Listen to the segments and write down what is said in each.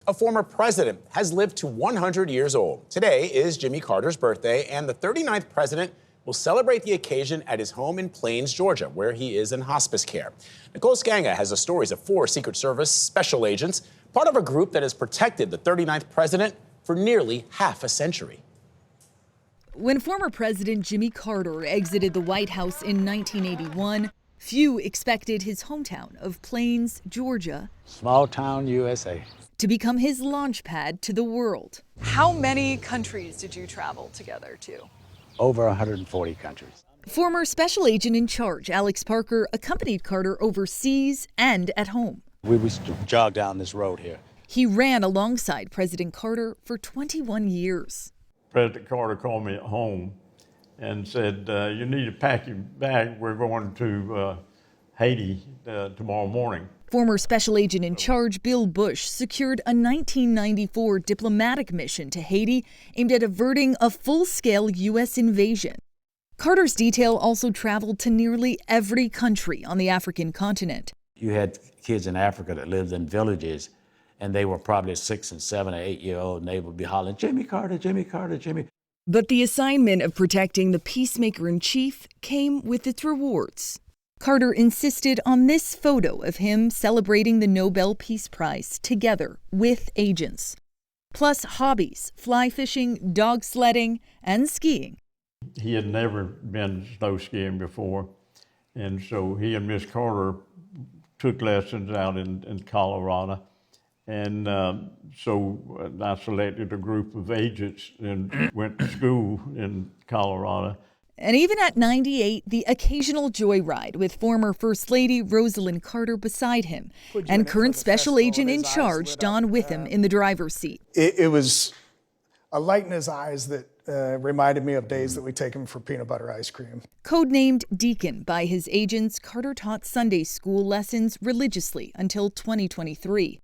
A former president has lived to 100 years old. Today is Jimmy Carter's birthday, and the 39th president will celebrate the occasion at his home in Plains, Georgia, where he is in hospice care. Nicole Sganga has the stories of 4 Secret Service special agents, part of a group that has protected the 39th president for nearly half a century. When former President Jimmy Carter exited the White House in 1981, few expected his hometown of Plains, Georgia, small town USA, to become his launch pad to the world. How many countries did you travel together to? over 140 countries. Former special agent in charge Alex Parker accompanied Carter overseas and at home. We used to jog down this road here. He ran alongside President Carter for 21 years. President Carter called me at home and said, you need to pack your bag. We're going to Haiti tomorrow morning. Former special agent in charge Bill Bush secured a 1994 diplomatic mission to Haiti aimed at averting a full-scale U.S. invasion. Carter's detail also traveled to nearly every country on the African continent. You had kids in Africa that lived in villages, and they were probably 6 and 7 or 8 year old, and they would be hollering, Jimmy Carter, Jimmy Carter, Jimmy. But the assignment of protecting the peacemaker-in-chief came with its rewards. Carter insisted on this photo of him celebrating the Nobel Peace Prize together with agents. Plus hobbies, fly fishing, dog sledding, and skiing. He had never been snow skiing before, and so he and Miss Carter took lessons out in Colorado. And so I selected a group of agents and went to school in Colorado. And even at 98, the occasional joyride with former First Lady Rosalind Carter beside him and current special agent in charge Don Witham in the driver's seat. It was a light in his eyes that reminded me of days that we take him for peanut butter ice cream. Codenamed Deacon by his agents, Carter taught Sunday school lessons religiously until 2023.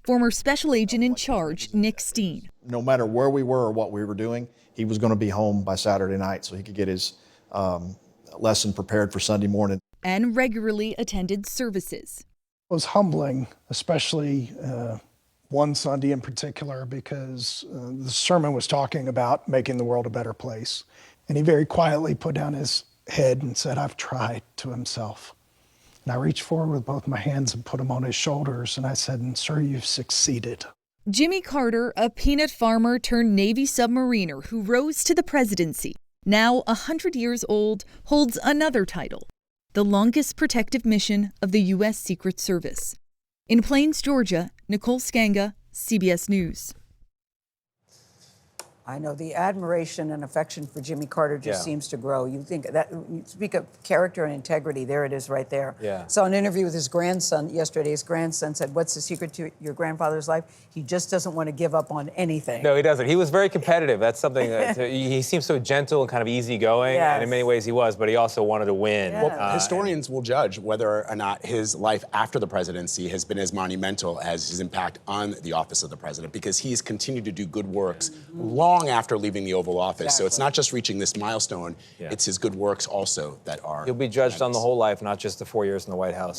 Former special agent in charge Nick Steen. No matter where we were or what we were doing, he was going to be home by Saturday night so he could get his lesson prepared for Sunday morning. And regularly attended services. It was humbling, especially one Sunday in particular, because the sermon was talking about making the world a better place. And he very quietly put down his head and said, "I've tried," to himself. And I reached forward with both my hands and put them on his shoulders, and I said, "And sir, you've succeeded." Jimmy Carter, a peanut farmer turned Navy submariner who rose to the presidency, now 100 years old, holds another title, the longest protective mission of the U.S. Secret Service. In Plains, Georgia, Nicole Sganga, CBS News. I know the admiration and affection for Jimmy Carter just seems to grow. You think that, you speak of character and integrity, there it is right there. Saw an interview with his grandson yesterday. His grandson said, "What's the secret to your grandfather's life? He just doesn't want to give up on anything." No, he doesn't. He was very competitive. That's something, he seems so gentle and kind of easygoing, and in many ways he was, but he also wanted to win. Well, historians will judge whether or not his life after the presidency has been as monumental as his impact on the office of the president, because he's continued to do good works long after leaving the Oval Office. So it's not just reaching this milestone, it's his good works also that are... He'll be judged on the whole life, not just the 4 years in the White House.